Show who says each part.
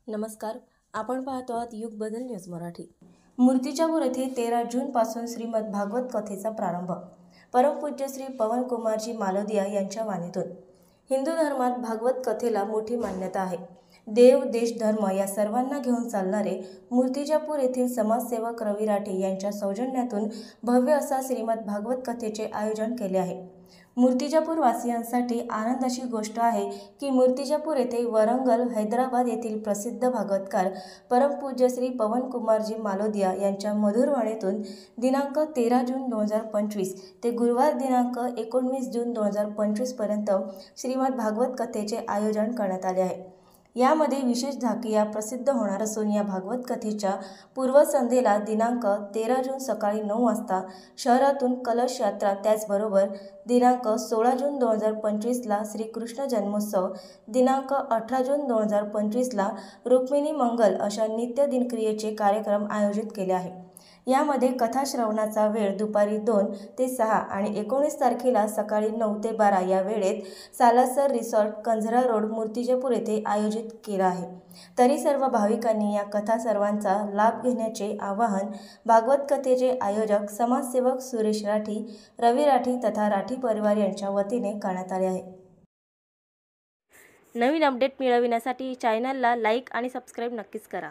Speaker 1: नमस्कार, आपण पाहतो आहात युग बदल न्यूज मराठी। मूर्तिजापूर येथे 13 जूनपासून श्रीमद भागवत कथेचा प्रारंभ। परमपूज्य श्री पवनकुमारजी मालोदिया यांच्या वाणीतून। हिंदू धर्मात भागवत कथेला मोठी मान्यता आहे। देव, देश, धर्म या सर्वांना घेऊन चालणारे मूर्तिजापूर येथील समाजसेवक रवी राठी यांच्या सौजन्यातून भव्य असा श्रीमद भागवत कथेचे आयोजन केले आहे। मूर्तिजापूर वासियांसाठी आनंदाची गोष्ट आहे की मूर्तिजापूर येथे वरंगल, हैदराबाद येथील प्रसिद्ध भागवतकार परमपूज्य श्री पवनकुमारजी मालोदिया यांच्या मधुर वाणीतून दिनांक 13 जून 2025 ते गुरुवार दिनांक 19 जून 2025 पर्यंत श्रीमद भागवत कथेचे आयोजन करण्यात आले आहे। यामध्ये विशेष झाकिया प्रसिद्ध होणार असून या भागवत कथेच्या पूर्वसंध्येला दिनांक 13 जून सकाळी 9 वाजता शहरातून कलश यात्रा, त्याचबरोबर दिनांक 16 जून 2025 ला श्रीकृष्ण जन्मोत्सव, दिनांक 18 जून 2025 ला रुक्मिणी मंगल अशा नित्य दिनक्रियेचे कार्यक्रम आयोजित केले आहे। यामध्ये कथा श्रवणाचा वेळ दुपारी 2 ते 6 आणि 19 तारखेला सकाळी 9 ते 12 या वेळेत सालासर रिसॉर्ट, कंझरा रोड, मूर्तिजापूर येथे आयोजित केला आहे। तरी सर्व भाविकांनी या कथा सर्वांचा लाभ घेण्याचे आवाहन भागवत कथेचे आयोजक समाजसेवक सुरेश राठी, रवी राठी तथा राठी परिवार यांच्या वतीने करण्यात आले आहे। नवीन अपडेट मिळविण्यासाठी चॅनलला लाईक आणि सबस्क्राईब नक्कीच करा।